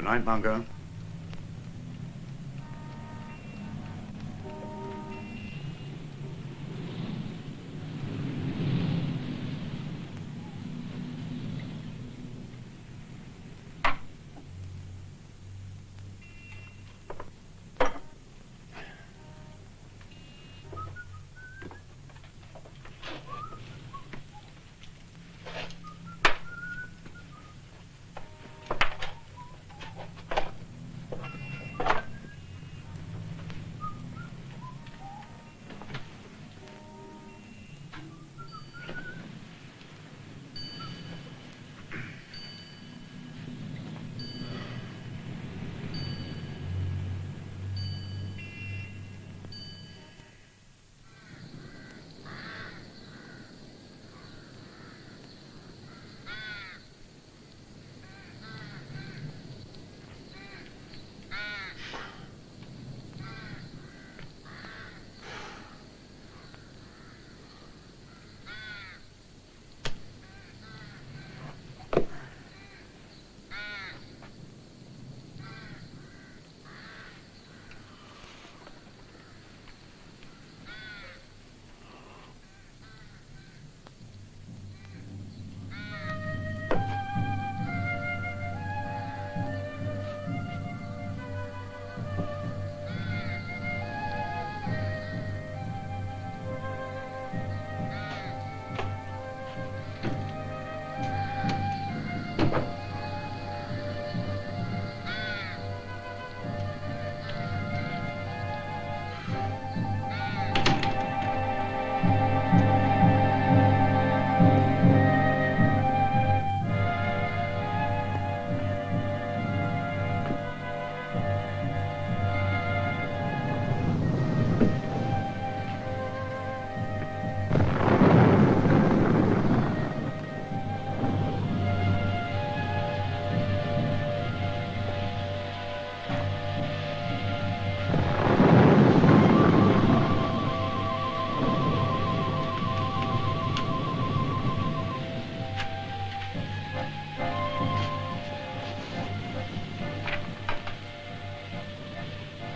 Good night, Margot.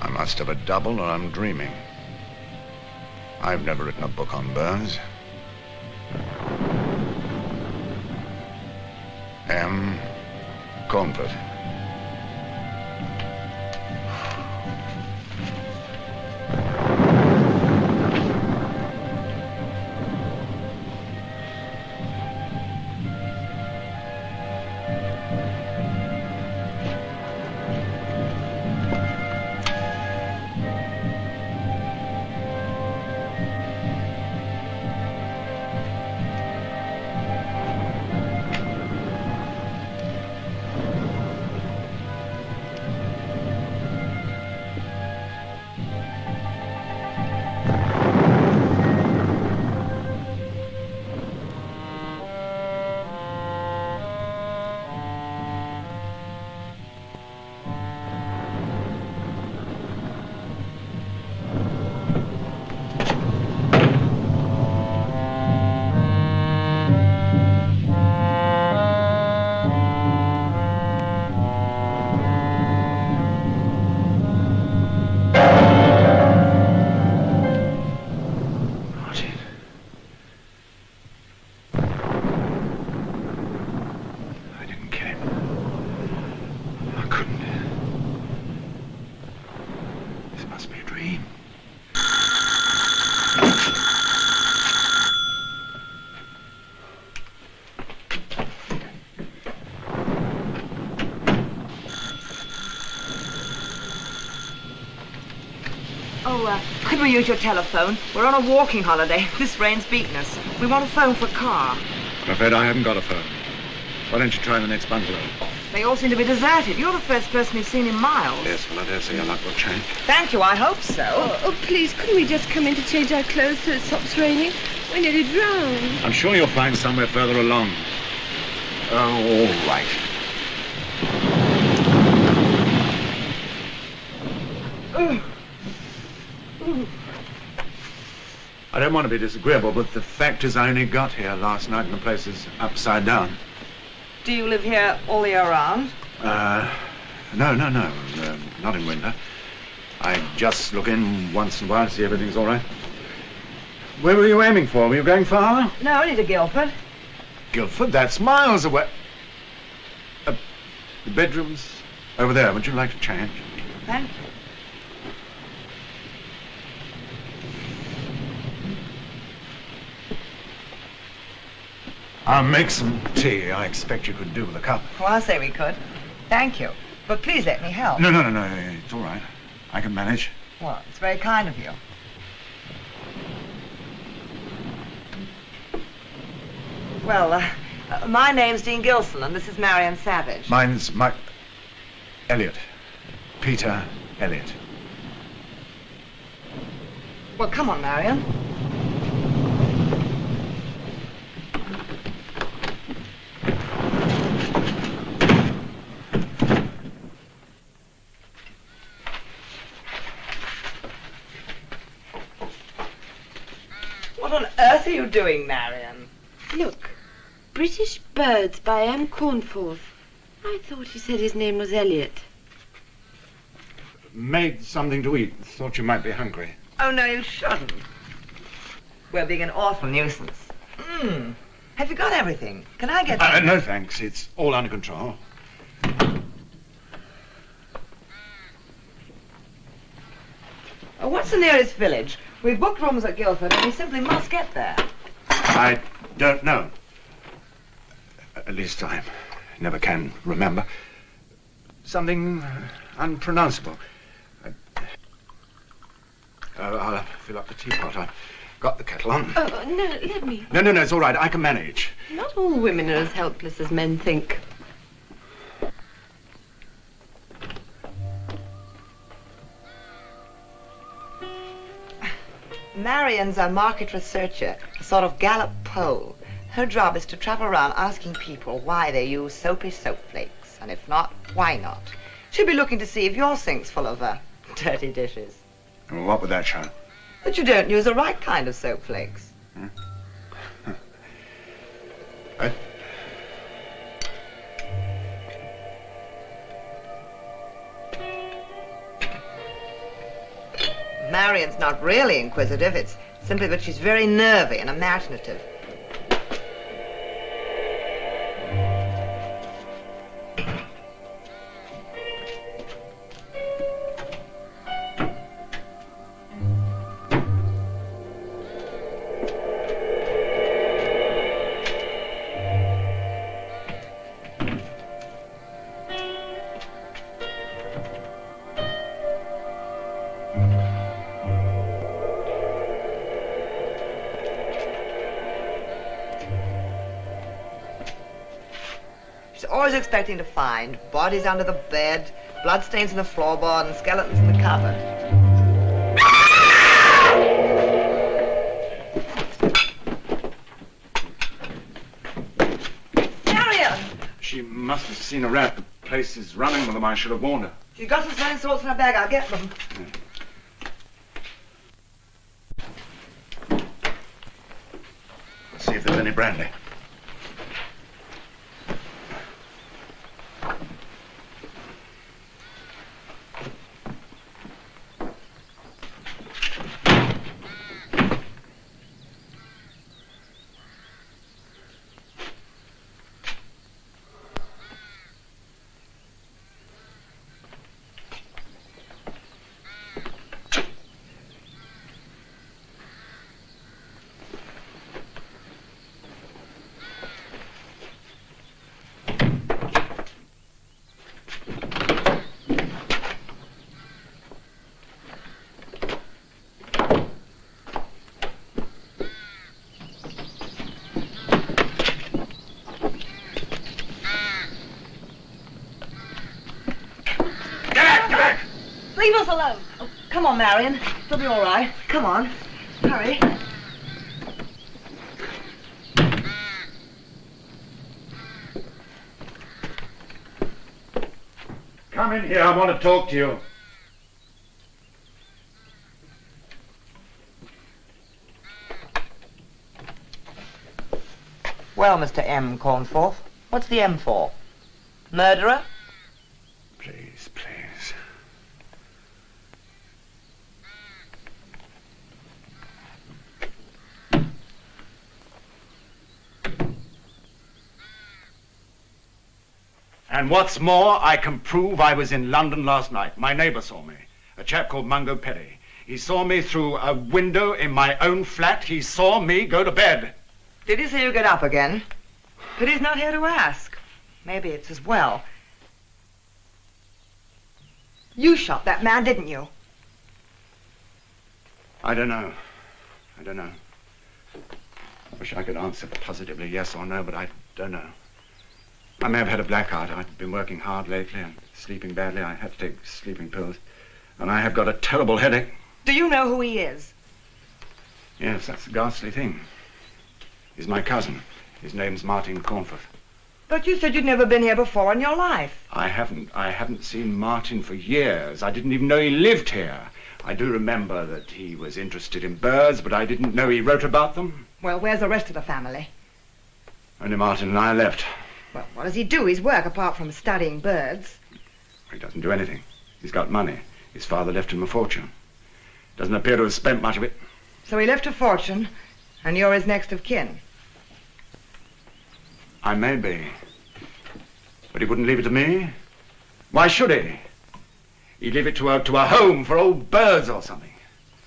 I must have a double or I'm dreaming. I've never written a book on burns. M. Cornforth. Could we use your telephone? We're on a walking holiday. This rain's beaten us. We want a phone for a car. I'm afraid I haven't got a phone. Why don't you try the next bungalow? They all seem to be deserted. You're the first person who's seen in miles. Yes, well, I dare say your luck will change. Thank you, I hope so. Oh, please, couldn't we just come in to change our clothes till it stops raining? We're nearly drowned. I'm sure you'll find somewhere further along. Oh, all right. I don't want to be disagreeable, but the fact is I only got here last night and the place is upside down. Do you live here all year round? No, not in winter. I just look in once in a while to see everything's all right. Where were you aiming for? Were you going far? No, only to Guildford. Guildford? That's miles away. The bedroom's over there. Would you like to change? Thank you. I'll make some tea. I expect you could do with a cup. Well, I'll say we could. Thank you. But please let me help. No. It's all right. I can manage. Well, it's very kind of you. Well, my name's Dean Gilson, and this is Marion Savage. Mine's Elliot. Peter Elliot. Well, come on, Marion. What on earth are you doing, Marion? Look, British Birds by M. Cornforth. I thought he said his name was Elliot. Made something to eat. Thought you might be hungry. Oh, no, you shouldn't. We're being an awful nuisance. Have you got everything? Can I get some? No, thanks. It's all under control. What's the nearest village? We've booked rooms at Guildford, and we simply must get there. I don't know. At least I never can remember. Something unpronounceable. I'll fill up the teapot. I've got the kettle on. Oh, no, let me. No, it's all right. I can manage. Not all women are as helpless as men think. Marion's a market researcher, a sort of Gallup poll. Her job is to travel around asking people why they use soapy soap flakes, and if not, why not. She'll be looking to see if your sink's full of dirty dishes. Well, what would that show? That you don't use the right kind of soap flakes. Right? Marion's not really inquisitive. It's simply that she's very nervy and imaginative. Always expecting to find bodies under the bed, bloodstains in the floorboard, and skeletons in the cupboard. Marion! She must have seen a rat. The place is running with them. I should have warned her. She's got some smelling salts in her bag. I'll get them. Let's see if there's any brandy. Leave us alone. Oh, come on, Marion. It'll be all right. Come on. Hurry. Come in here. I want to talk to you. Well, Mr. M. Cornforth, what's the M for? Murderer? And what's more, I can prove I was in London last night. My neighbour saw me, a chap called Mungo Petty. He saw me through a window in my own flat. He saw me go to bed. Did he see you get up again? But he's not here to ask. Maybe it's as well. You shot that man, didn't you? I don't know. I don't know. I wish I could answer positively yes or no, but I don't know. I may have had a blackout. I've been working hard lately and sleeping badly. I had to take sleeping pills. And I have got a terrible headache. Do you know who he is? Yes, that's a ghastly thing. He's my cousin. His name's Michael Cornforth. But you said you'd never been here before in your life. I haven't seen Martin for years. I didn't even know he lived here. I do remember that he was interested in birds, but I didn't know he wrote about them. Well, where's the rest of the family? Only Martin and I left. Well, what does he do? His work, apart from studying birds. He doesn't do anything. He's got money. His father left him a fortune. Doesn't appear to have spent much of it. So he left a fortune, and you're his next of kin. I may be. But he wouldn't leave it to me. Why should he? He'd leave it to a home for old birds or something.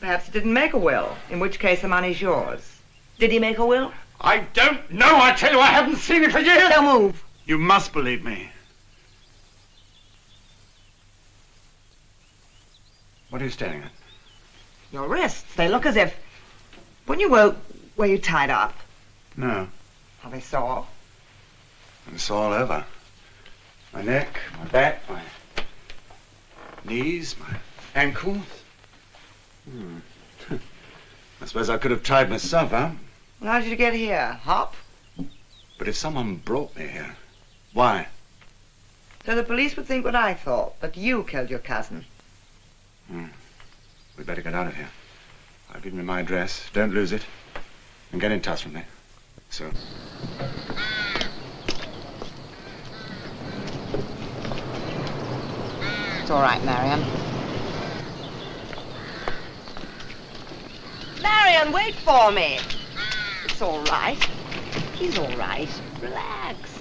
Perhaps he didn't make a will, in which case the money's yours. Did he make a will? I don't know. I tell you, I haven't seen it for years. Don't move. You must believe me. What are you staring at? Your wrists. They look as if... When you woke, were you tied up? No. Are they sore? It's all over. My neck, my back, my knees, my ankles. I suppose I could have tied myself, huh? Well, how did you get here? Hop? But if someone brought me here, why? So the police would think what I thought, that you killed your cousin. We'd better get out of here. I've given you my address. Don't lose it. And get in touch with me. So. It's all right, Marion. Marion, wait for me. It's all right. He's all right. Relax.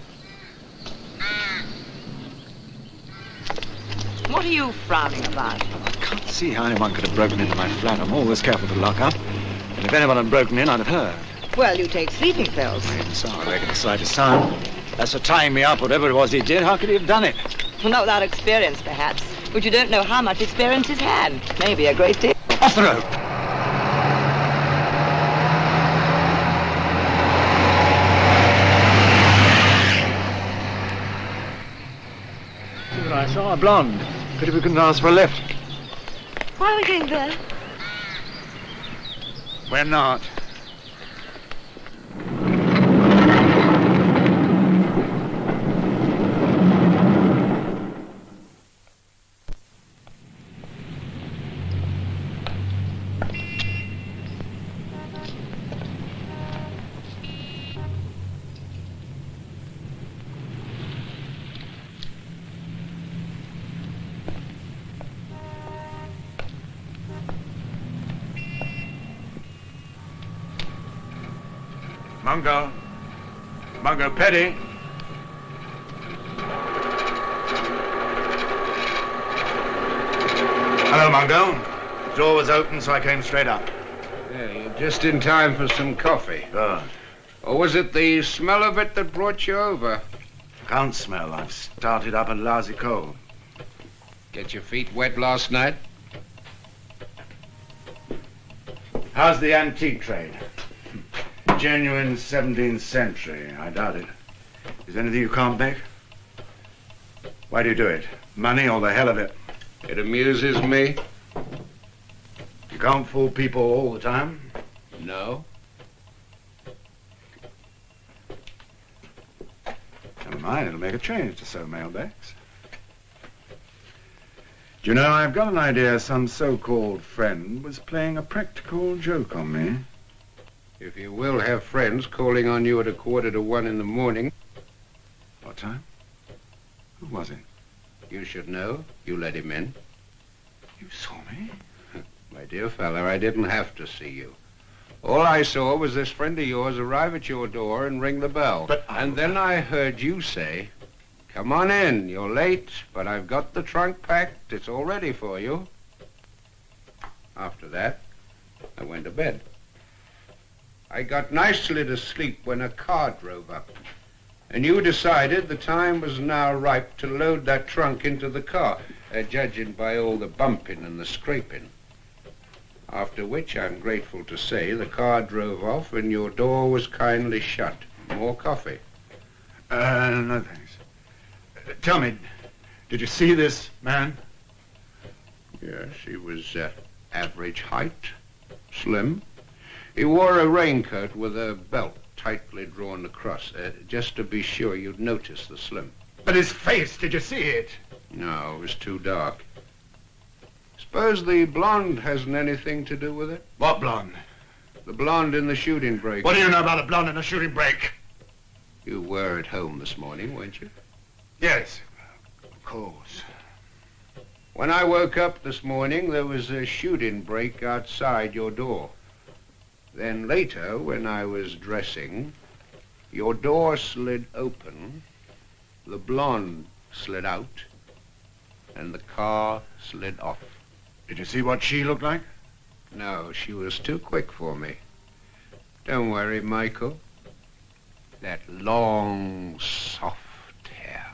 What are you frowning about? I can't see how anyone could have broken into my flat. I'm always careful to lock up. And if anyone had broken in, I'd have heard. Well, you take sleeping pills. I even saw making the slightest sound. As for tying me up, whatever it was he did, how could he have done it? Well, not without experience, perhaps. But you don't know how much experience he's had. Maybe a great deal. Off the road! See what I saw? A blonde. Pity we couldn't ask for a lift. Why are we going there? We're not. Mungo Petty. Hello, Mungo. The door was open, so I came straight up. Yeah, you're just in time for some coffee. Good. Or was it the smell of it that brought you over? Can't smell. I've started up a lousy cold. Get your feet wet last night? How's the antique trade? Genuine 17th century. I doubt it. Is there anything you can't make? Why do you do it? Money or the hell of it? It amuses me. You can't fool people all the time? No. Never mind, it'll make a change to sew mailbags. Do you know, I've got an idea some so-called friend was playing a practical joke on me. If you will have friends calling on you at 1:45 in the morning. What time? Who was it? You should know. You let him in. You saw me? My dear fellow, I didn't have to see you. All I saw was this friend of yours arrive at your door and ring the bell. But And then I heard you say, Come on in. You're late, but I've got the trunk packed. It's all ready for you. After that, I went to bed. I got nicely to sleep when a car drove up. And you decided the time was now ripe to load that trunk into the car, judging by all the bumping and the scraping. After which, I'm grateful to say, the car drove off and your door was kindly shut. More coffee? No thanks. Tell me, did you see this man? Yes, he was average height, slim. He wore a raincoat with a belt tightly drawn across, just to be sure you'd notice the slim. But his face, did you see it? No, it was too dark. Suppose the blonde hasn't anything to do with it? What blonde? The blonde in the shooting break. What do you know about a blonde in a shooting break? You were at home this morning, weren't you? Yes, of course. When I woke up this morning, there was a shooting break outside your door. Then later, when I was dressing, your door slid open, the blonde slid out, and the car slid off. Did you see what she looked like? No, she was too quick for me. Don't worry, Michael. That long, soft hair.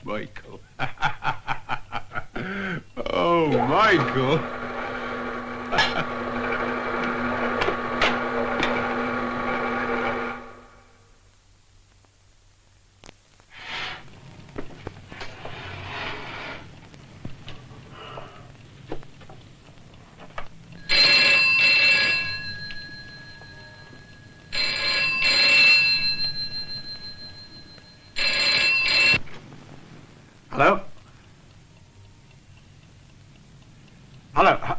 Michael. Oh, Michael. Hello? Hello?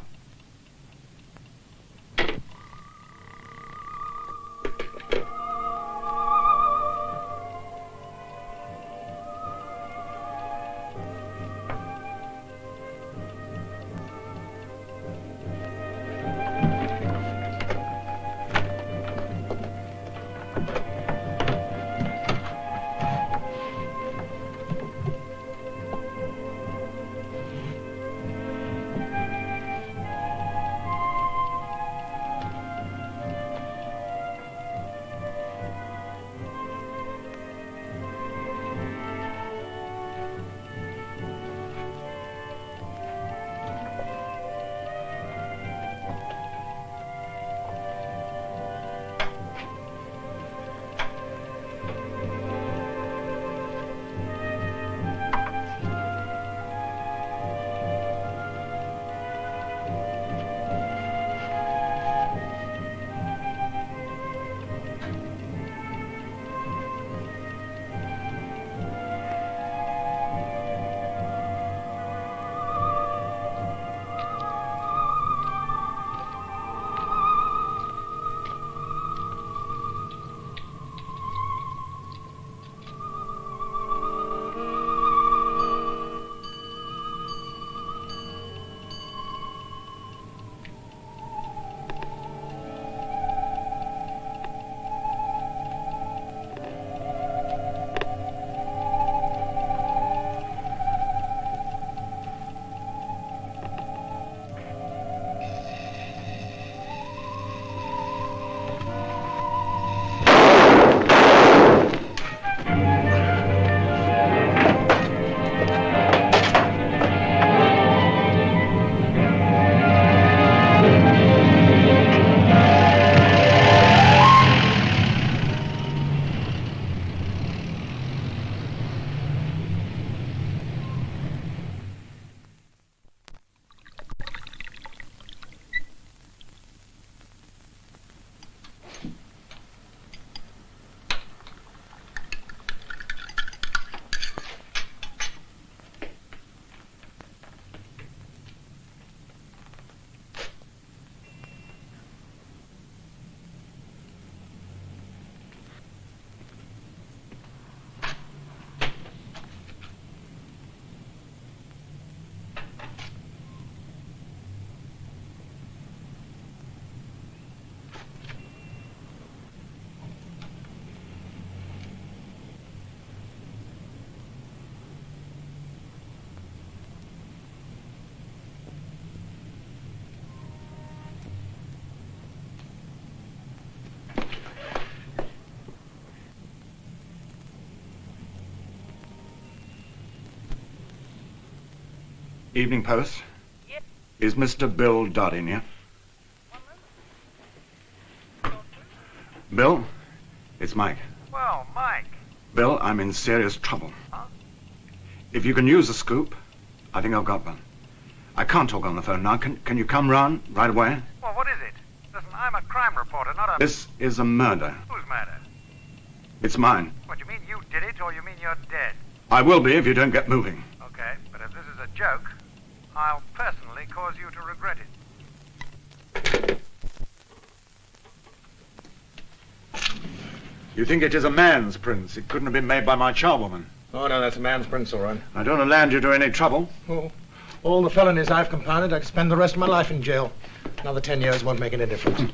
Evening Post. Yep. Is Mr. Bill Dodd in here? Bill, it's Mike. Well, Mike. Bill, I'm in serious trouble. Huh? If you can use a scoop, I think I've got one. I can't talk on the phone now. Can you come round right away? Well, what is it? Listen, I'm a crime reporter, not a... This is a murder. Whose murder? It's mine. What, you mean you did it, or you mean you're dead? I will be if you don't get moving. Okay, but if this is a joke, I'll personally cause you to regret it. You think it is a man's prince? It couldn't have been made by my charwoman. Oh, no, that's a man's prince, all right. I don't want to land you to any trouble. Oh, all the felonies I've compounded, I could spend the rest of my life in jail. Another 10 years won't make any difference.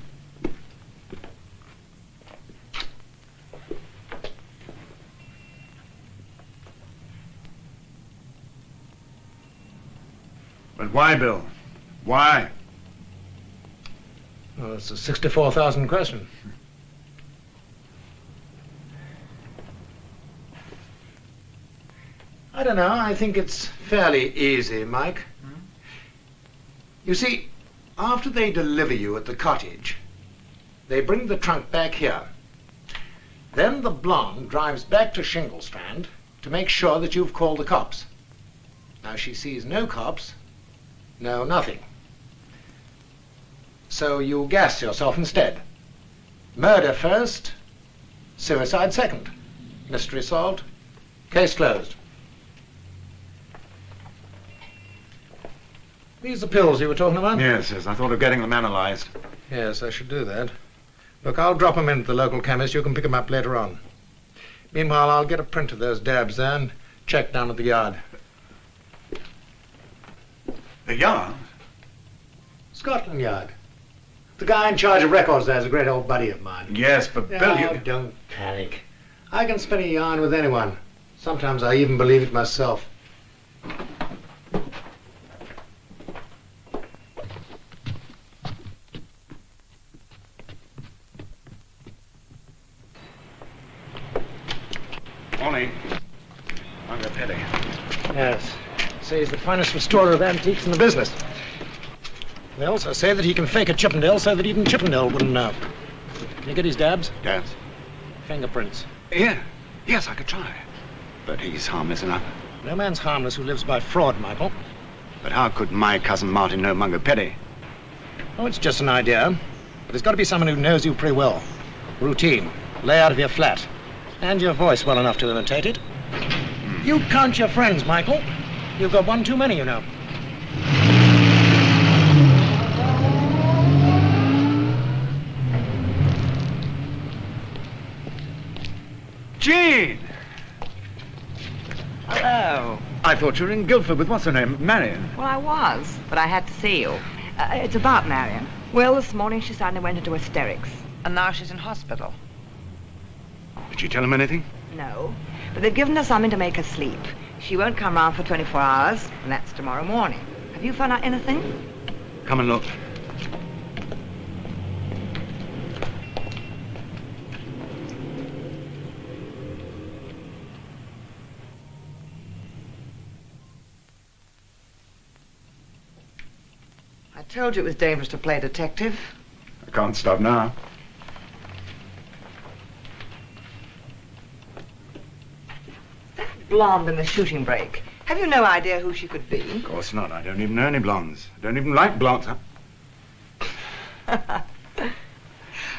But why, Bill? Why? Well, it's a 64,000 question. I don't know. I think it's fairly easy, Mike. You see, after they deliver you at the cottage, they bring the trunk back here. Then the blonde drives back to Shinglesfand to make sure that you've called the cops. Now, she sees no cops, no nothing. So you gas yourself instead. Murder first, suicide second. Mystery solved, case closed. These are the pills you were talking about? Yes, I thought of getting them analyzed. Yes, I should do that. Look, I'll drop them in at the local chemist. You can pick them up later on. Meanwhile, I'll get a print of those dabs there and check down at the yard. The yard? Scotland Yard. The guy in charge of records there is a great old buddy of mine. Yes, but Bill, you... Don't panic. I can spin a yarn with anyone. Sometimes I even believe it myself. Morning. Uncle Petty. Yes. Say he's the finest restorer of antiques in the business. They also say that he can fake a Chippendale so that even Chippendale wouldn't know. Can you get his dabs? Dabs? Fingerprints. Yeah. Yes, I could try. But he's harmless enough. No man's harmless who lives by fraud, Michael. But how could my cousin Martin know Mungo Petty? Oh, it's just an idea. But there's got to be someone who knows you pretty well. Routine. Layout of your flat. And your voice well enough to imitate it. You count your friends, Michael. You've got one too many, you know. Jean! Hello. I thought you were in Guildford with what's her name, Marion. Well, I was, but I had to see you. It's about Marion. Well, this morning she suddenly went into hysterics, and now she's in hospital. Did you tell him anything? No, but they've given her something to make her sleep. She won't come round for 24 hours, and that's tomorrow morning. Have you found out anything? Come and look. I told you it was dangerous to play detective. I can't stop now. Blonde in the shooting brake. Have you no idea who she could be? Of course not. I don't even know any blondes. I don't even like blondes.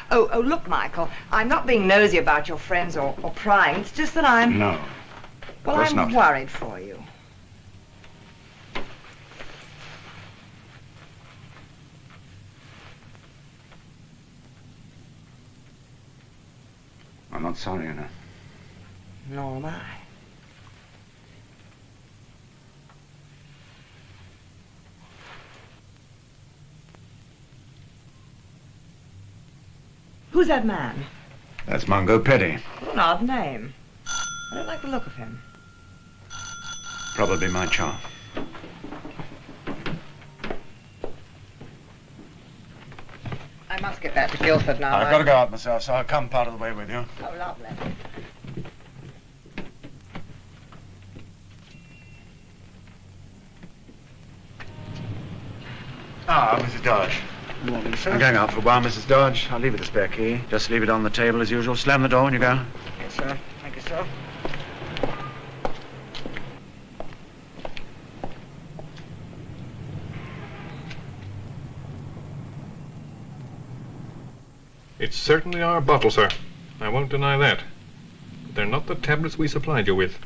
Oh, look, Michael. I'm not being nosy about your friends or prying. It's just that I'm... No. Well, course I'm not. worried for you. I'm not sorry, you know. Nor am I. Who's that man? That's Mungo Petty. What an odd name. I don't like the look of him. Probably my charm. I must get back to Guildford now. I've got to go out myself, so I'll come part of the way with you. Oh, lovely. Mrs. Dodge. Good morning, sir. I'm going out for a while, Mrs. Dodge. I'll leave you the spare key. Just leave it on the table as usual. Slam the door when you go. Yes, sir. Thank you, sir. It's certainly our bottle, sir. I won't deny that. But they're not the tablets we supplied you with.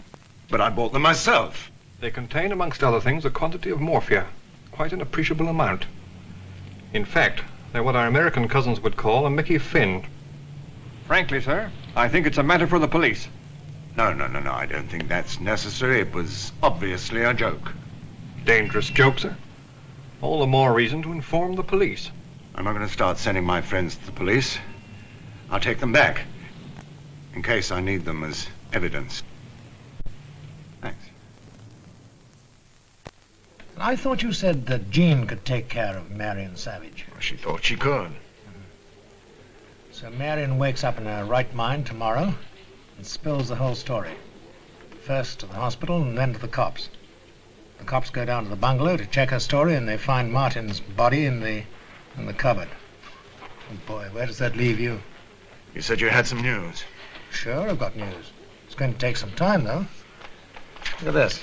But I bought them myself. They contain, amongst other things, a quantity of morphia. Quite an appreciable amount. In fact, they're what our American cousins would call a Mickey Finn. Frankly, sir, I think it's a matter for the police. No, I don't think that's necessary. It was obviously a joke. Dangerous joke, sir. All the more reason to inform the police. I'm not going to start sending my friends to the police. I'll take them back, in case I need them as evidence. Thanks. I thought you said that Jean could take care of Marion Savage. Well, she thought she could. So Marion wakes up in her right mind tomorrow and spills the whole story. First to the hospital and then to the cops. The cops go down to the bungalow to check her story and they find Martin's body in the cupboard. Oh boy, where does that leave you? You said you had some news. Sure, I've got news. It's going to take some time, though. Look at this.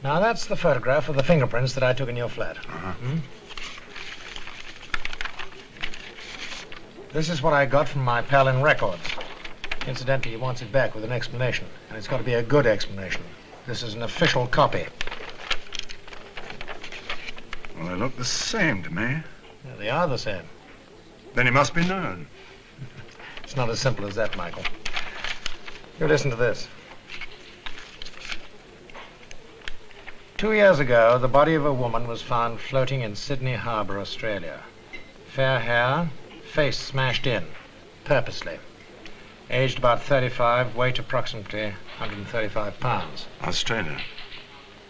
Now, that's the photograph of the fingerprints that I took in your flat. This is what I got from my pal in records. Incidentally, he wants it back with an explanation, and it's got to be a good explanation. This is an official copy. Well, they look the same to me. Yeah, they are the same. Then he must be known. It's not as simple as that, Michael. You listen to this. 2 years ago, the body of a woman was found floating in Sydney Harbour, Australia. Fair hair, face smashed in, purposely. Aged about 35, weight approximately 135 pounds. Australia.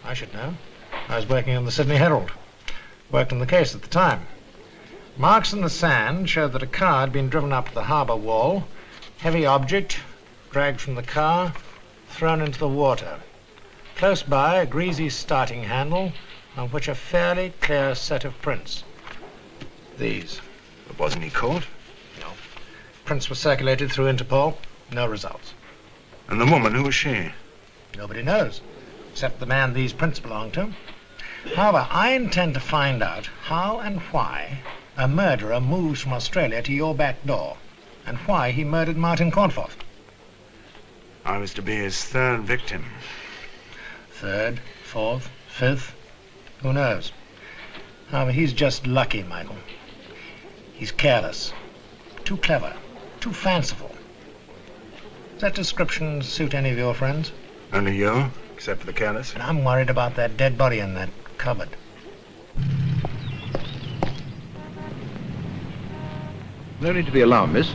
I should know. I was working on the Sydney Herald. Worked on the case at the time. Marks in the sand showed that a car had been driven up the harbour wall, heavy object dragged from the car, thrown into the water. Close by, a greasy starting handle on which a fairly clear set of prints. These. But wasn't he caught? No. Prints were circulated through Interpol. No results. And the woman, who was she? Nobody knows, except the man these prints belong to. However, I intend to find out how and why a murderer moves from Australia to your back door, and why he murdered Martin Cornforth. I was to be his third victim. Third, fourth, fifth, who knows? However, he's just lucky, Michael. He's careless, too clever, too fanciful. Does that description suit any of your friends? Only you, except for the careless? And I'm worried about that dead body in that cupboard. No need to be alarmed, miss.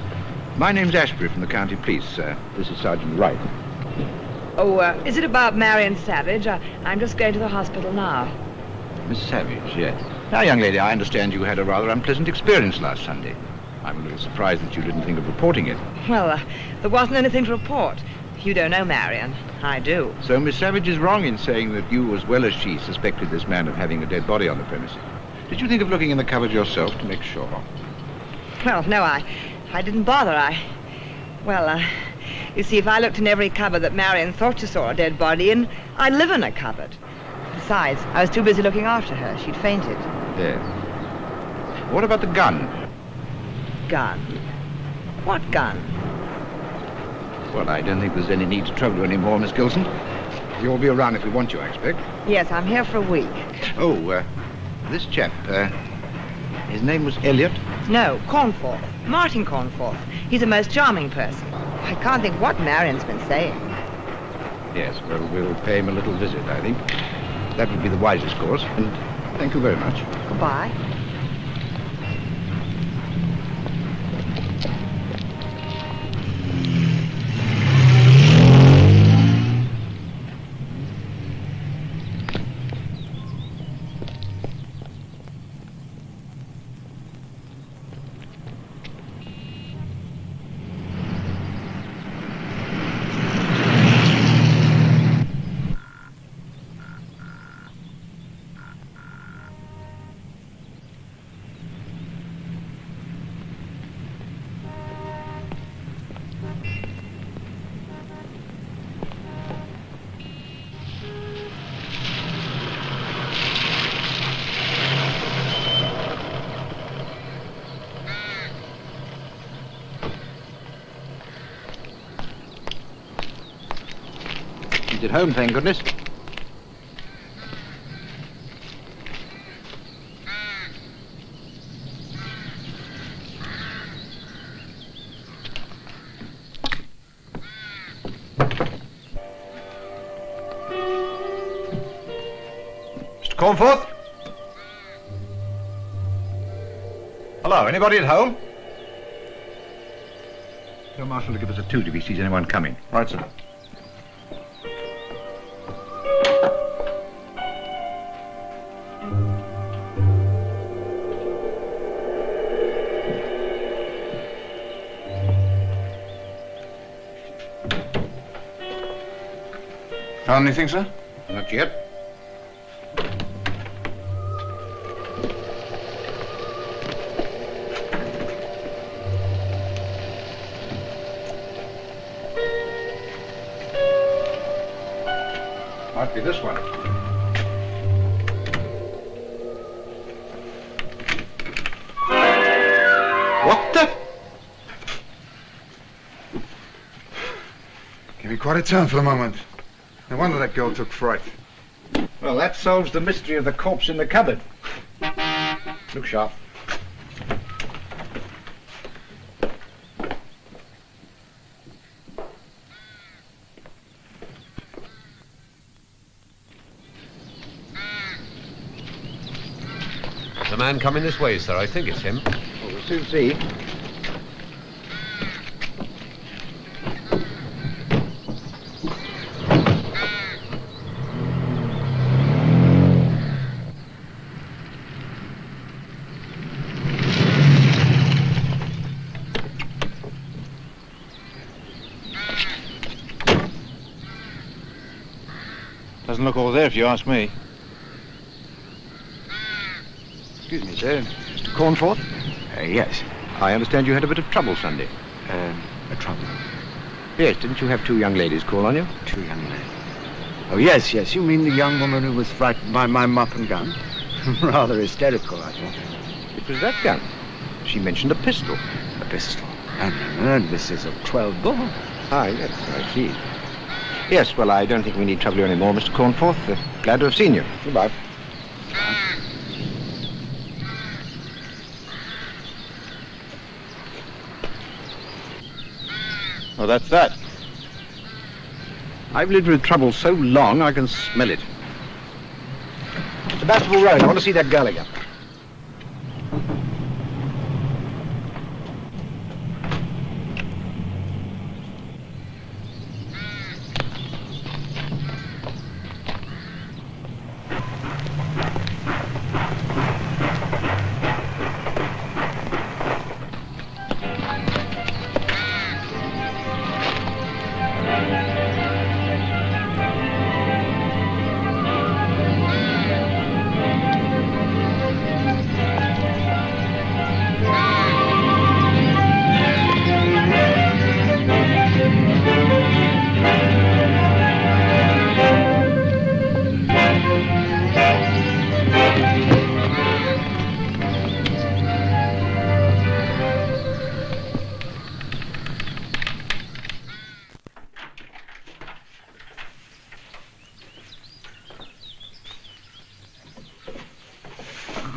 My name's Ashbury from the county police. This is Sergeant Wright. Oh, is it about Marion Savage? I'm just going to the hospital now. Miss Savage, yes. Now, young lady, I understand you had a rather unpleasant experience last Sunday. I'm a little surprised that you didn't think of reporting it. Well, there wasn't anything to report. You don't know Marion. I do. So Miss Savage is wrong in saying that you, as well as she, suspected this man of having a dead body on the premises. Did you think of looking in the cupboard yourself to make sure? Well, no, I didn't bother. You see, if I looked in every cupboard that Marion thought she saw a dead body in, I'd live in a cupboard. Besides, I was too busy looking after her. She'd fainted. Yes. What about the gun? Gun? What gun? Well, I don't think there's any need to trouble you anymore, Miss Gilson. You'll be around if we want you, I expect. Yes, I'm here for a week. Oh, this chap, his name was Elliot? No, Cornforth. Martin Cornforth. He's a most charming person. I can't think what Marion's been saying. Yes, well, we'll pay him a little visit, I think. That would be the wisest course, and thank you very much. Goodbye. He's at home, thank goodness. Mr. Cornforth? Hello, anybody at home? Tell Marshal to give us a toot if he sees anyone coming. Right, sir. Found anything, sir? Not yet. Might be this one. What the? Gave me quite a turn for the moment. No wonder that girl took fright. Well, that solves the mystery of the corpse in the cupboard. Look sharp. The man coming this way, sir. I think it's him. Well, we'll soon see. Doesn't look all there, if you ask me. Excuse me, sir. Mr. Cornforth? Yes. I understand you had a bit of trouble Sunday. A trouble? Yes, didn't you have two young ladies call on you? Two young ladies. Oh, yes, yes. You mean the young woman who was frightened by my mop and gun? Rather hysterical, I thought. It was that gun. She mentioned a pistol. A pistol? No, this is a 12 bore. Ah, yes, I see. Yes, well, I don't think we need trouble you anymore, Mr. Cornforth. Glad to have seen you. Goodbye. Oh, that's that. I've lived with trouble so long I can smell it. Sebastopol Road, I want to see that girl again.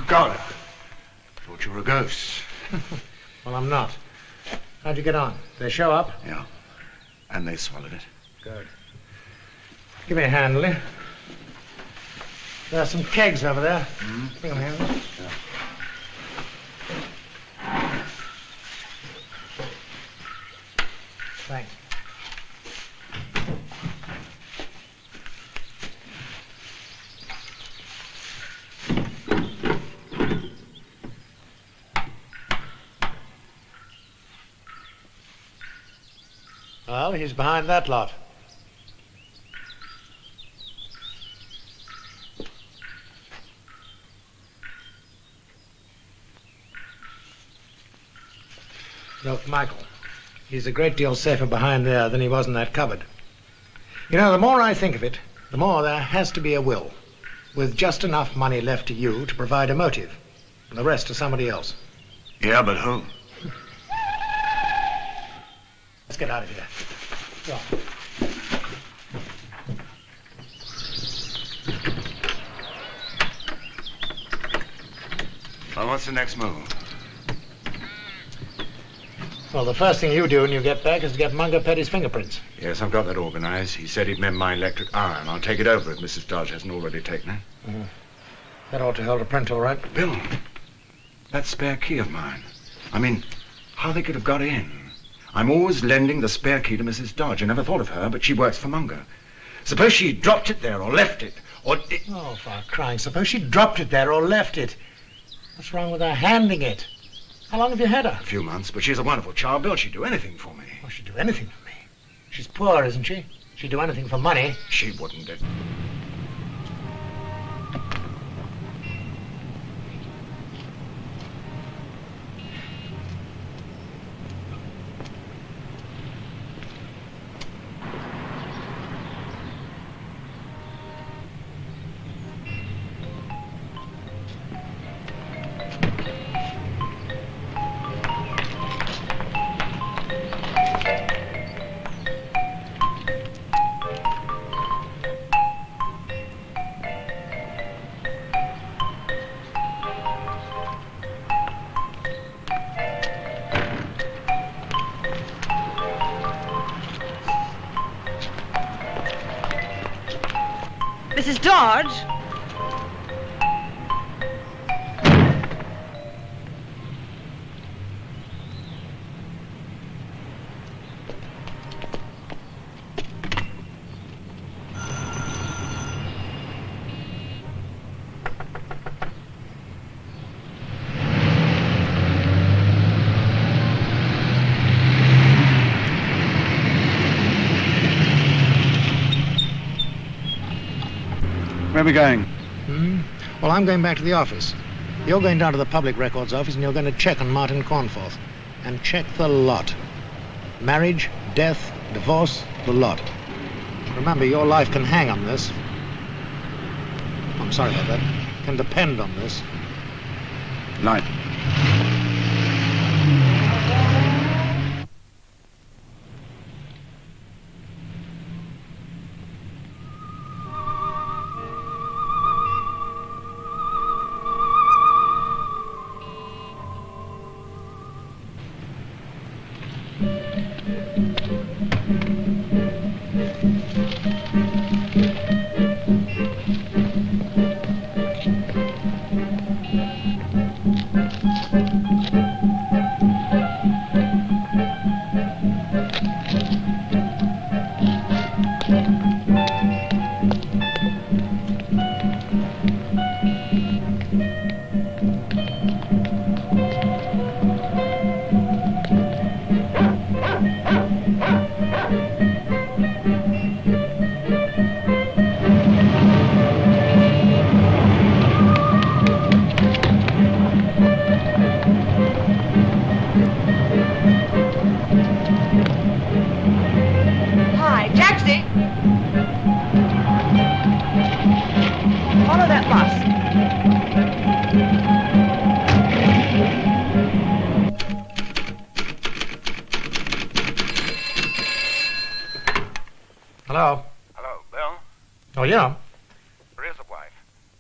God, thought you were a ghost. Well, I'm not. How'd you get on? Did they show up? Yeah, and they swallowed it. Good. Give me a hand, will you? There are some kegs over there. Mm-hmm. Bring them here. Yeah. Thanks. Well, he's behind that lot. Look, Michael, he's a great deal safer behind there than he was in that cupboard. You know, the more I think of it, the more there has to be a will, with just enough money left to you to provide a motive, and the rest to somebody else. Yeah, but who? Let's get out of here. Go on. Well, what's the next move? Well, the first thing you do when you get back is to get Munger Petty's fingerprints. Yes, I've got that organized. He said he'd mend my electric iron. I'll take it over if Mrs. Dodge hasn't already taken it. That ought to hold a print all right. Bill, that spare key of mine. I mean, how they could have got in. I'm always lending the spare key to Mrs. Dodge. I never thought of her, but she works for Munger. Suppose she dropped it there or left it, or... Oh, for crying, suppose she dropped it there or left it. What's wrong with her handing it? How long have you had her? A few months, but she's a wonderful child. Bill, she'd do anything for me. Oh, she'd do anything for me. She's poor, isn't she? She'd do anything for money. She wouldn't. Mrs. Dodge? Where are we going? Well, I'm going back to the office. You're going down to the public records office and you're going to check on Martin Cornforth. And check the lot. Marriage, death, divorce, the lot. Remember, your life can hang on this. I'm sorry about that. Can depend on this. Light. Hello? Hello, Bill? Oh, yeah? There is a wife.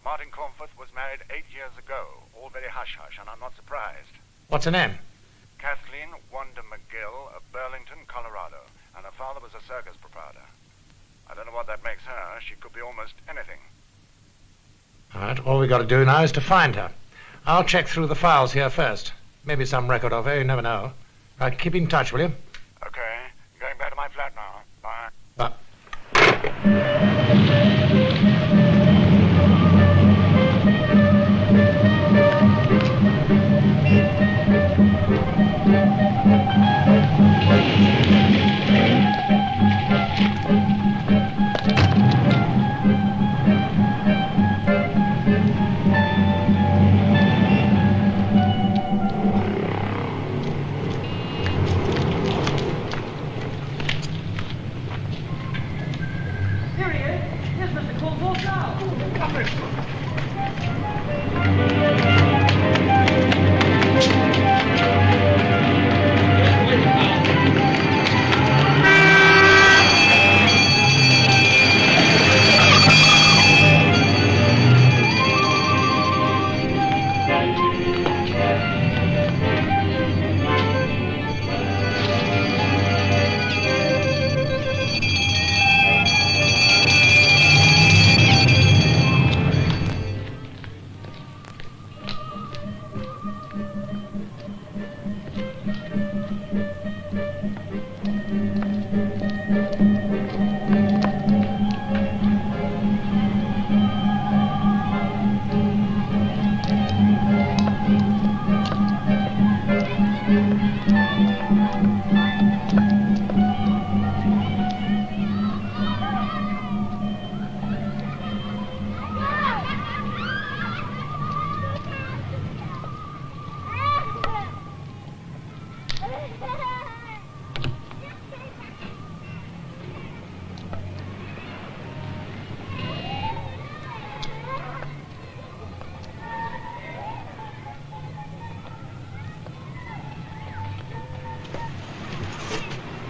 Martin Cornforth was married 8 years ago. All very hush-hush, and I'm not surprised. What's her name? Kathleen Wanda McGill of Burlington, Colorado. And her father was a circus proprietor. I don't know what that makes her. She could be almost anything. All right, all we got to do now is to find her. I'll check through the files here first. Maybe some record of her, you never know. Right, keep in touch, will you? Okay. Going back to my flat now. Bye. Bye.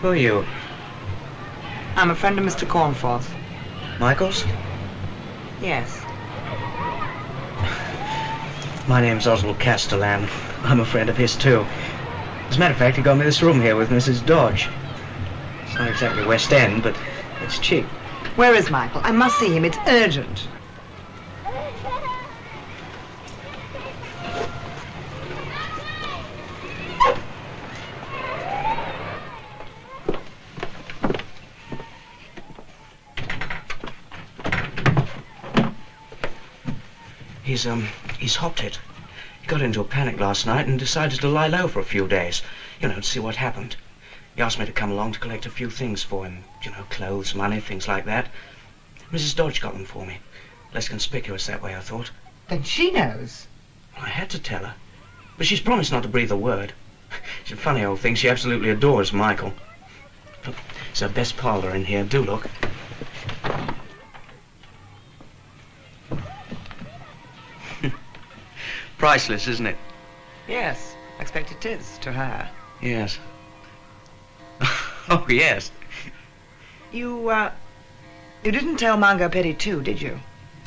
Who are you? I'm a friend of Mr. Cornforth. Michael's? Yes. My name's Oswald Castellan. I'm a friend of his, too. As a matter of fact, he got me this room here with Mrs. Dodge. It's not exactly West End, but it's cheap. Where is Michael? I must see him. It's urgent. He's hopped it. He got into a panic last night and decided to lie low for a few days, to see what happened. He asked me to come along to collect a few things for him, clothes, money, things like that. Mrs. Dodge got them for me. Less conspicuous that way, I thought. Then she knows. I had to tell her, but she's promised not to breathe a word. She's a funny old thing. She absolutely adores Michael. Look, it's her best parlour in here. Do look. Priceless, isn't it? Yes, I expect it is to her. Yes. Oh, yes. You didn't tell Mango Petty too, did you?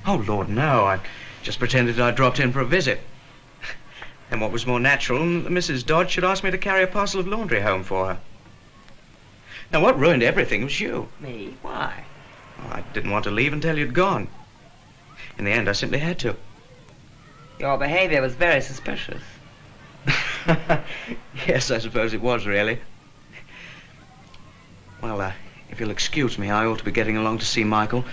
Oh, Lord, no. I just pretended I dropped in for a visit. And what was more natural than that Mrs. Dodge should ask me to carry a parcel of laundry home for her? Now, what ruined everything was you. Me? Why? Well, I didn't want to leave until you'd gone. In the end, I simply had to. Your behavior was very suspicious. Yes, I suppose it was, really. Well, if you'll excuse me, I ought to be getting along to see Michael.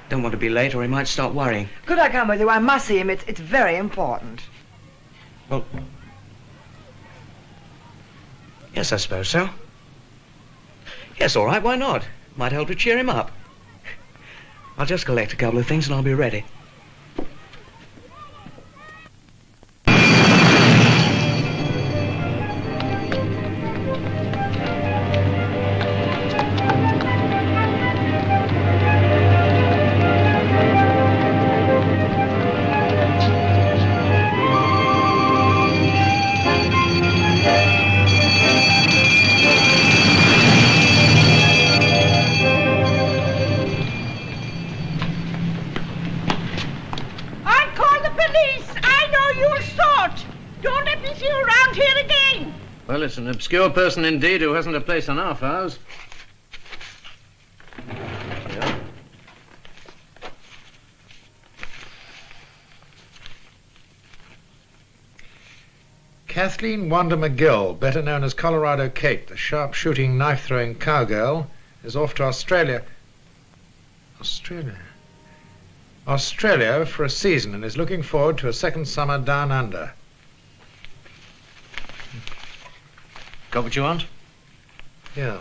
Don't want to be late or he might start worrying. Could I come with you? I must see him. It's very important. Well, yes, I suppose so. Yes, all right, why not? Might help to cheer him up. I'll just collect a couple of things and I'll be ready. Well, it's an obscure person indeed who hasn't a place on our files. Yeah. Kathleen Wanda McGill, better known as Colorado Kate, the sharp-shooting, knife-throwing cowgirl, is off to Australia. Australia for a season and is looking forward to a second summer down under. Got what you want? Yeah.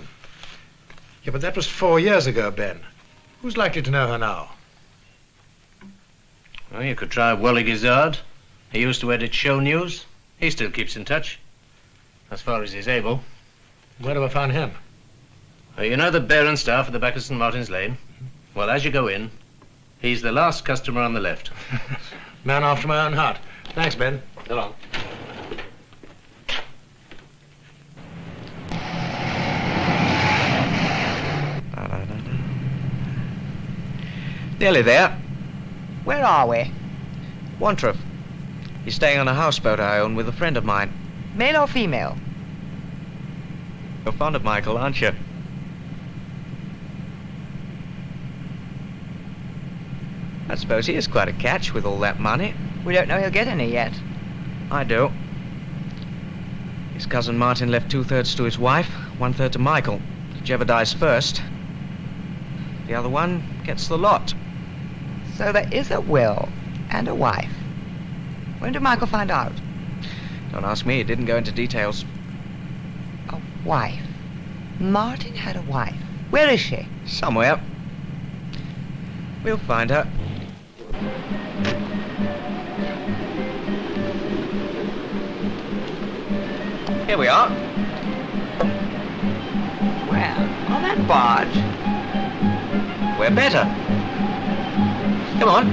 Yeah, but that was 4 years ago, Ben. Who's likely to know her now? Well, you could try Wally Gizzard. He used to edit show news. He still keeps in touch, as far as he's able. Where do I find him? You know the Bear and Staff at the back of St. Martin's Lane? Well, as you go in, he's the last customer on the left. Man after my own heart. Thanks, Ben. So long. Nearly there. Where are we? Wantrip. He's staying on a houseboat I own with a friend of mine. Male or female? You're fond of Michael, aren't you? I suppose he is quite a catch with all that money. We don't know he'll get any yet. I do. His cousin Martin left 2/3 to his wife, 1/3 to Michael. Whichever dies first, the other one gets the lot. So there is a will and a wife. When did Michael find out? Don't ask me, it didn't go into details. A wife. Martin had a wife. Where is she? Somewhere. We'll find her. Here we are. Well, on that barge. We're better. Come on.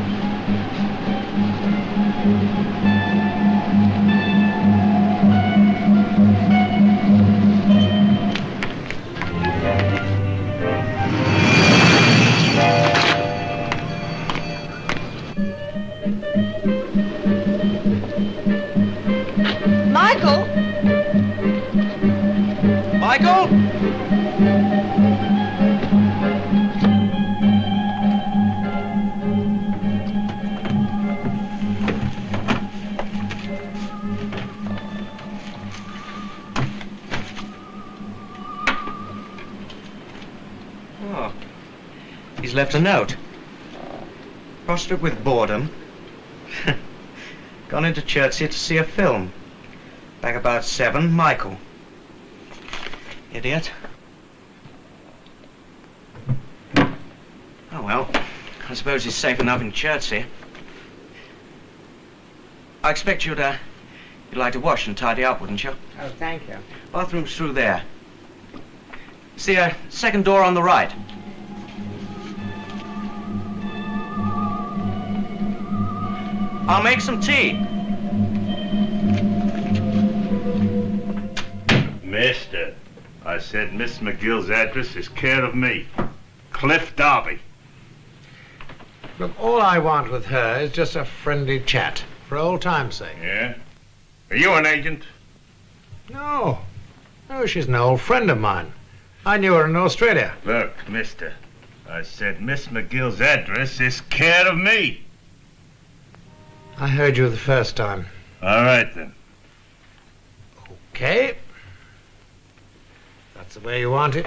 He's left a note. Prostrate with boredom. Gone into Chertsey to see a film. Back about 7, Michael. Idiot. Oh, well, I suppose he's safe enough in Chertsey. I expect you'd like to wash and tidy up, wouldn't you? Oh, thank you. Bathroom's through there. It's the second door on the right. I'll make some tea. Mister, I said Miss McGill's address is care of me. Cliff Derby. Look, all I want with her is just a friendly chat, for old time's sake. Yeah? Are you an agent? No. No, she's an old friend of mine. I knew her in Australia. Look, mister, I said Miss McGill's address is care of me. I heard you the first time. All right, then. Okay. That's the way you want it.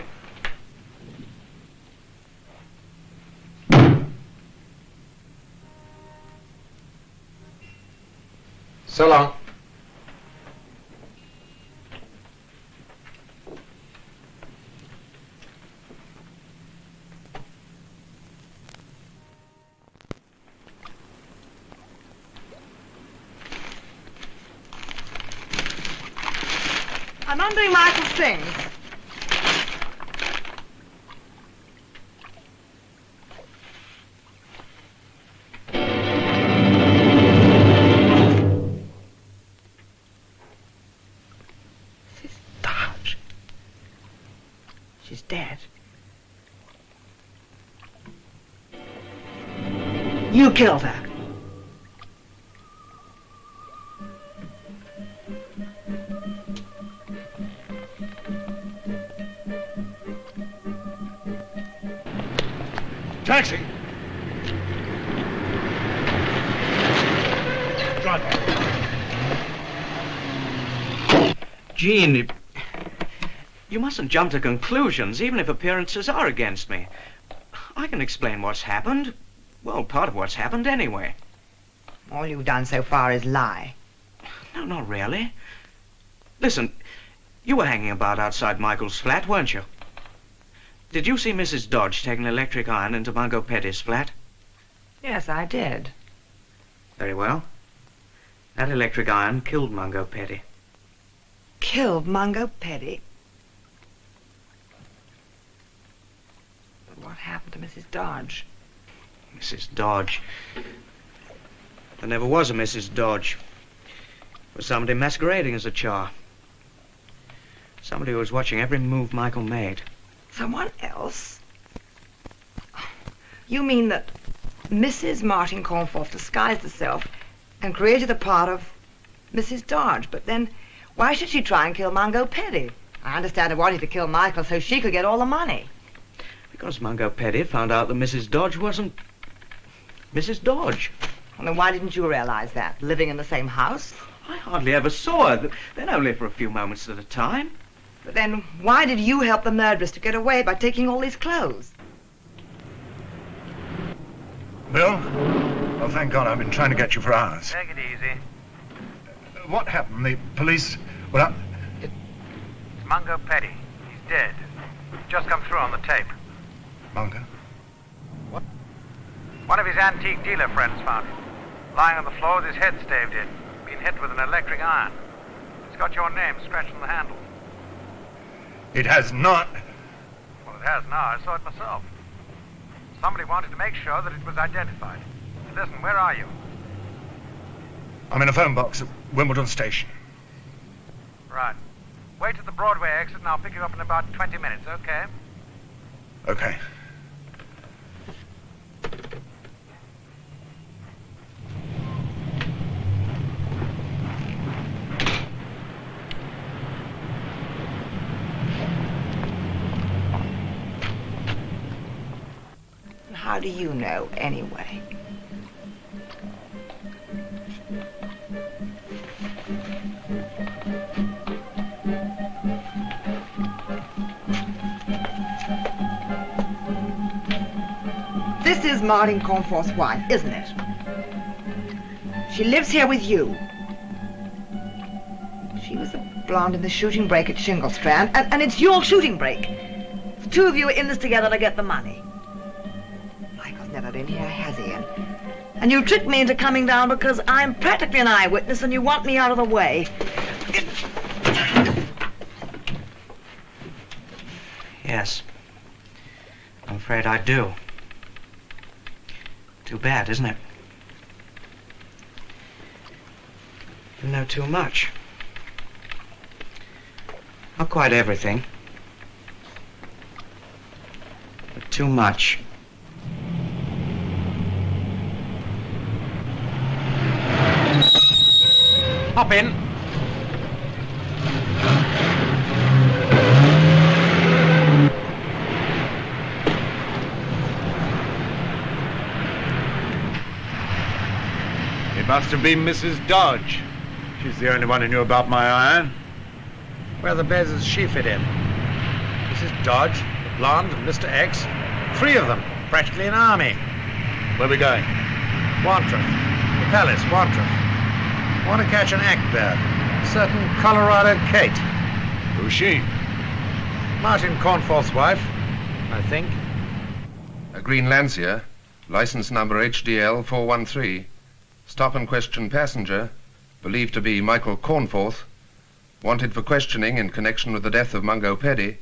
So long. I'm undoing Michael's things. Dodge. She's dead. You killed her. Taxi! Jean, you mustn't jump to conclusions, even if appearances are against me. I can explain what's happened. Well, part of what's happened anyway. All you've done so far is lie. No, not really. Listen, you were hanging about outside Michael's flat, weren't you? Did you see Mrs. Dodge take an electric iron into Mungo Petty's flat? Yes, I did. Very well. That electric iron killed Mungo Petty. Killed Mungo Petty? But what happened to Mrs. Dodge? Mrs. Dodge. There never was a Mrs. Dodge. It was somebody masquerading as a char. Somebody who was watching every move Michael made. Someone else? You mean that Mrs. Martin Cornforth disguised herself and created the part of Mrs. Dodge, but then why should she try and kill Mungo Petty? I understand her wanting to kill Michael so she could get all the money. Because Mungo Petty found out that Mrs. Dodge wasn't Mrs. Dodge. Well, then why didn't you realize that, living in the same house? I hardly ever saw her, then only for a few moments at a time. But then why did you help the murderers to get away by taking all these clothes? Bill? Oh, thank God, I've been trying to get you for hours. Take it easy. What happened? The police... Well, It's Mungo Petty. He's dead. Just come through on the tape. Mungo? What? One of his antique dealer friends found him. Lying on the floor with his head staved in. Being hit with an electric iron. It's got your name scratched on the handle. It has not. Well, it has now. I saw it myself. Somebody wanted to make sure that it was identified. Listen, where are you? I'm in a phone box at Wimbledon Station. Right. Wait at the Broadway exit and I'll pick you up in about 20 minutes, okay? Okay. How do you know, anyway? Martin Cornforth's wife, isn't it? She lives here with you. She was the blonde in the shooting break at Shingle Strand, and it's your shooting break. The two of you are in this together to get the money. Michael's never been here, has he? And you tricked me into coming down because I'm practically an eyewitness and you want me out of the way. Yes. I'm afraid I do. Too bad, isn't it? You know too much. Not quite everything. But too much. Hop in. It must have been Mrs. Dodge. She's the only one who knew about my iron. Where the beds does she fit in? Mrs. Dodge, the blonde, and Mr. X. 3 of them, practically an army. Where are we going? Wantreth. The palace, Wantreth. Want to catch an act there. Certain Colorado Kate. Who's she? Martin Cornforth's wife, I think. A green Lancia, license number HDL 413. Stop and question passenger, believed to be Michael Cornforth, wanted for questioning in connection with the death of Mungo Peddy.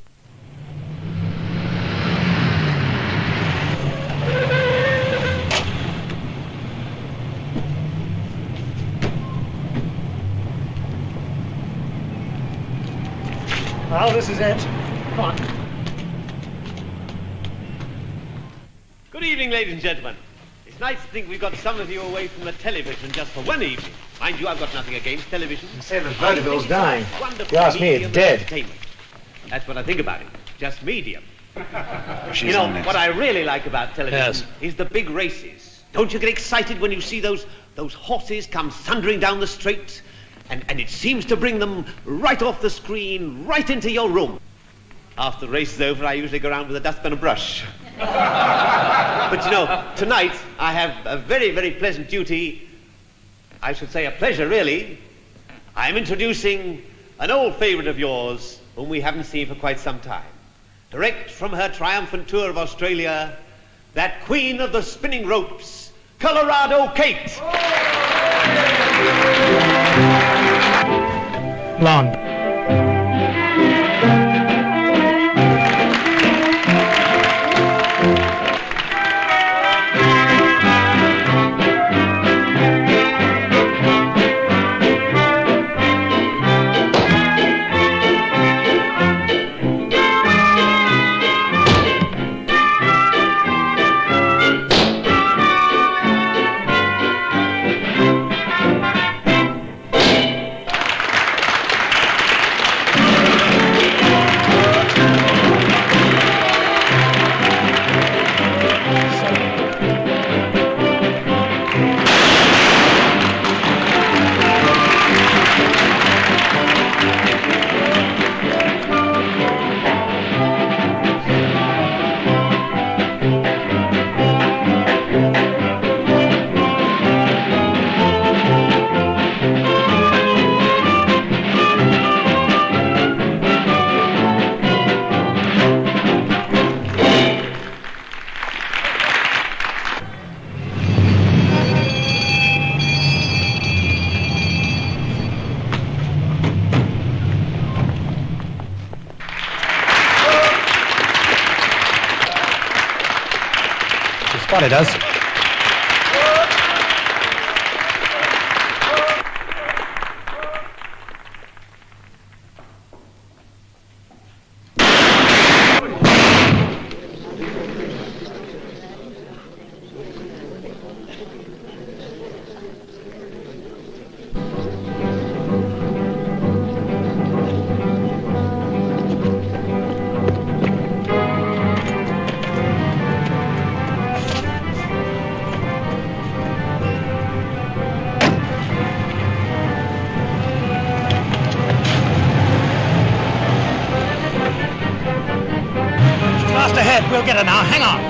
Well, this is it. Come on. Good evening, ladies and gentlemen. It's nice to think we've got some of you away from the television just for one evening. Mind you, I've got nothing against television. You say the vaudeville's dying. You ask me, it's dead. That's what I think about it. Just medium. She's You know, on next. what I really like about television is the big races. Don't you get excited when you see those horses come thundering down the straight? And it seems to bring them right off the screen, right into your room. After the race is over, I usually go around with a dustbin and a brush. But you know, tonight I have a very, very pleasant duty. I should say a pleasure, really. I'm introducing an old favorite of yours, whom we haven't seen for quite some time. Direct from her triumphant tour of Australia, that queen of the spinning ropes, Colorado Kate. Blonde. Spotted us. We'll get her now. Hang on.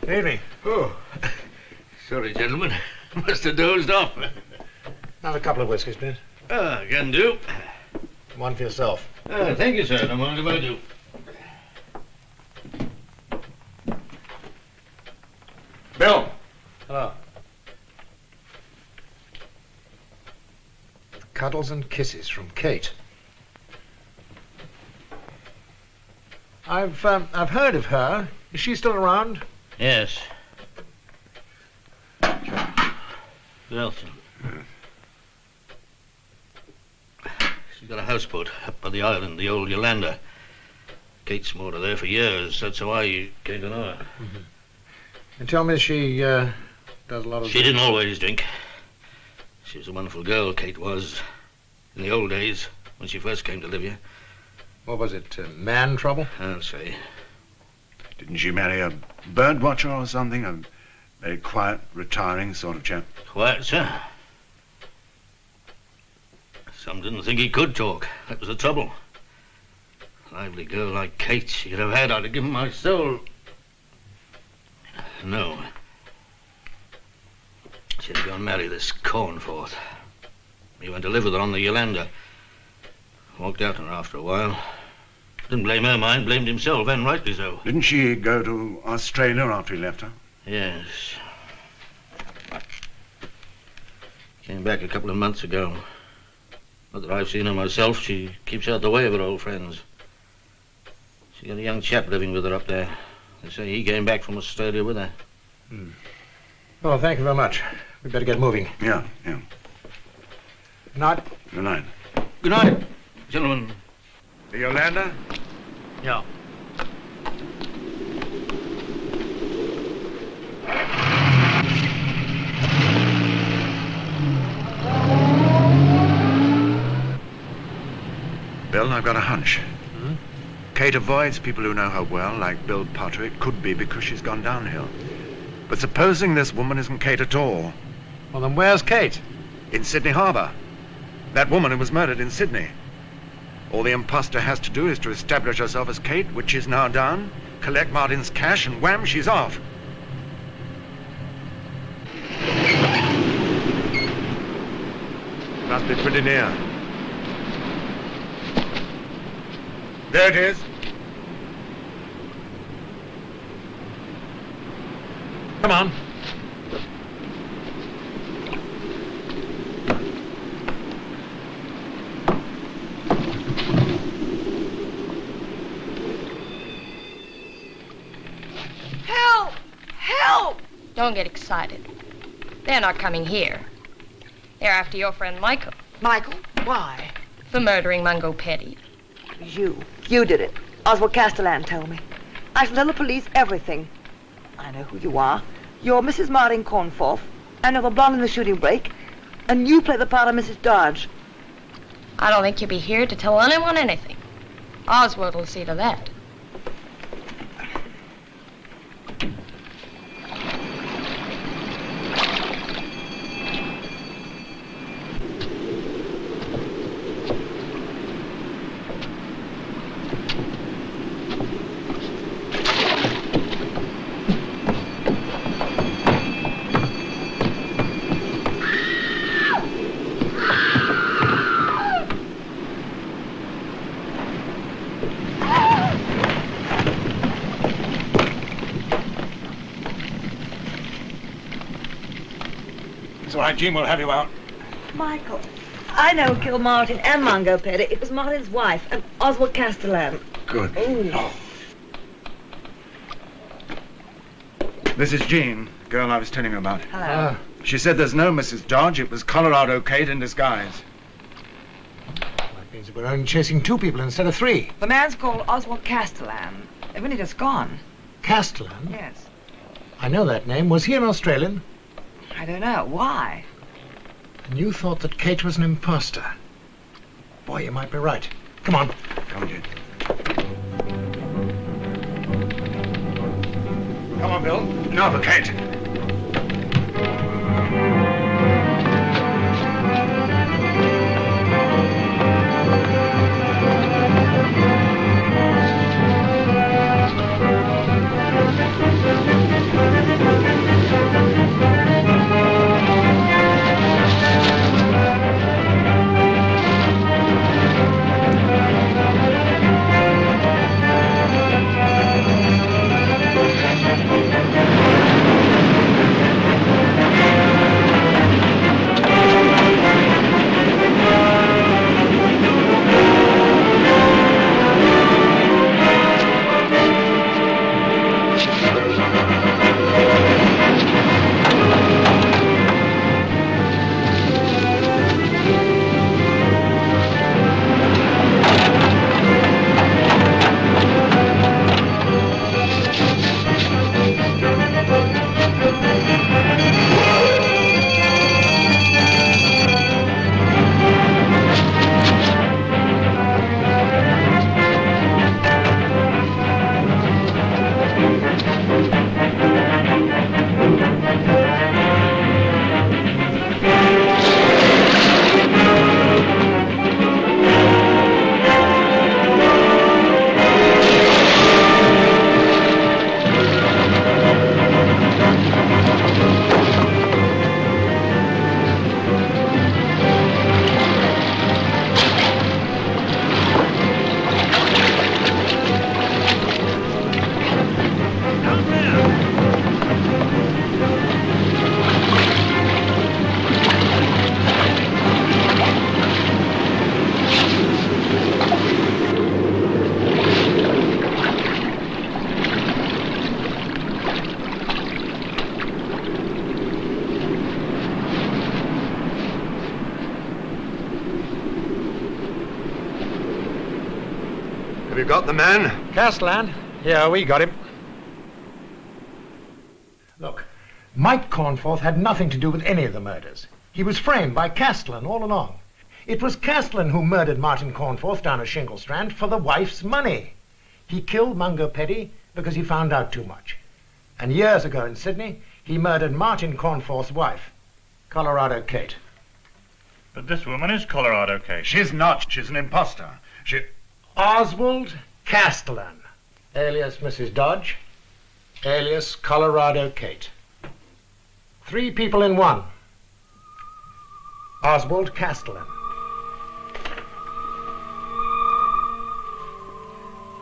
Evening. Oh, sorry, gentlemen. Must have dozed off. Another couple of whiskies, please. Can do. One for yourself. Thank you, sir. No mind if I do. Bill. Hello. Cuddles and kisses from Kate. I've heard of her. Is she still around? Yes. Wilson. She's got a houseboat up by the island, the old Yolanda. Kate's moored her there for years. That's how I came to know her. Mm-hmm. And tell me she does a lot of... She didn't always drink. She was a wonderful girl, Kate was. In the old days, when she first came to live here. What was it, man trouble? I'll say. Didn't she marry a bird watcher or something? A very quiet, retiring sort of chap? Quiet, sir. Some didn't think he could talk. That was the trouble. Lively girl like Kate she could have had. I'd have given my soul. No. She'd go and marry this Cornforth. He went to live with her on the Yolanda. Walked out on her after a while. Didn't blame her, mind. Blamed himself, and rightly so. Didn't she go to Australia after he left her? Yes. Came back a couple of months ago. Not that I've seen her myself. She keeps out the way of her old friends. She got a young chap living with her up there. They say he came back from Australia with her. Hmm. Well, thank you very much. We'd better get moving. Yeah. Good night. Good night. Good night, gentlemen. The Yolanda? Yeah. Bill, I've got a hunch. Kate avoids people who know her well, like Bill Potter. It could be because she's gone downhill. But supposing this woman isn't Kate at all. Well, then where's Kate? In Sydney Harbour. That woman who was murdered in Sydney. All the imposter has to do is to establish herself as Kate, which is now done, collect Martin's cash, and wham, she's off. Must be pretty near. There it is. Come on. Help! Help! Don't get excited. They're not coming here. They're after your friend Michael. Michael? Why? For murdering Mungo Petty. You did it. Oswald Castellan told me. I shall tell the police everything. I know who you are. You're Mrs. Martin Cornforth. I know the blonde in the shooting break. And you play the part of Mrs. Dodge. I don't think you'll be here to tell anyone anything. Oswald will see to that. It's all right, Jean, we'll have you out. Michael, I know who killed Martin and Mungo Petty. It was Martin's wife and Oswald Castellan. Good. Oh. This is Jean, the girl I was telling you about. Hello. She said there's no Mrs. Dodge. It was Colorado Kate in disguise. That means we're only chasing 2 people instead of 3. The man's called Oswald Castellan. They've only just gone. Castellan? Yes. I know that name. Was he an Australian? I don't know. Why? And you thought that Kate was an imposter. Boy, you might be right. Come on. Come, Jean. Come on, Bill. No, but Kate. Have you got the man? Castellan? Yeah, we got him. Look, Mike Cornforth had nothing to do with any of the murders. He was framed by Castellan all along. It was Castellan who murdered Martin Cornforth down at Shingle Strand for the wife's money. He killed Mungo Petty because he found out too much. And years ago in Sydney, he murdered Martin Cornforth's wife, Colorado Kate. But this woman is Colorado Kate. She's not. She's an imposter. Oswald Castellan, alias Mrs. Dodge, alias Colorado Kate. 3 people in one. Oswald Castellan.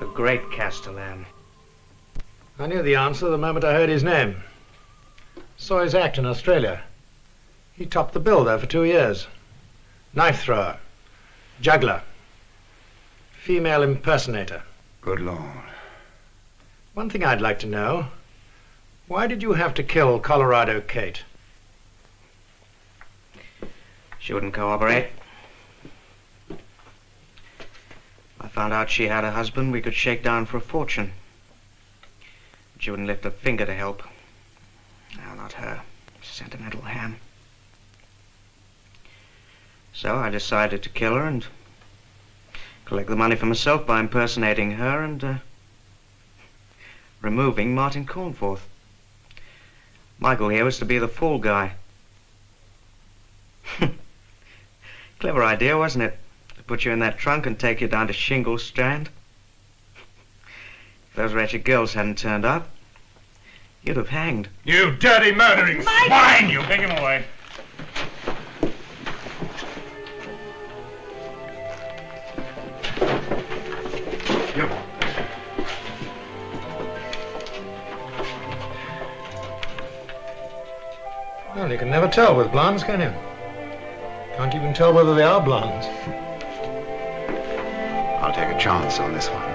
The great Castellan. I knew the answer the moment I heard his name. Saw his act in Australia. He topped the bill there for 2 years. Knife thrower, juggler, female impersonator. Good Lord. One thing I'd like to know, why did you have to kill Colorado Kate? She wouldn't cooperate. I found out she had a husband we could shake down for a fortune. She wouldn't lift a finger to help. No, not her. Sentimental ham. So I decided to kill her and collect the money for myself by impersonating her and removing Martin Cornforth. Michael here was to be the fall guy. Clever idea, wasn't it? To put you in that trunk and take you down to Shingle Strand. If those wretched girls hadn't turned up, you'd have hanged. You dirty murdering swine! You take him away. Well, you can never tell with blondes, can you? Can't even tell whether they are blondes. I'll take a chance on this one.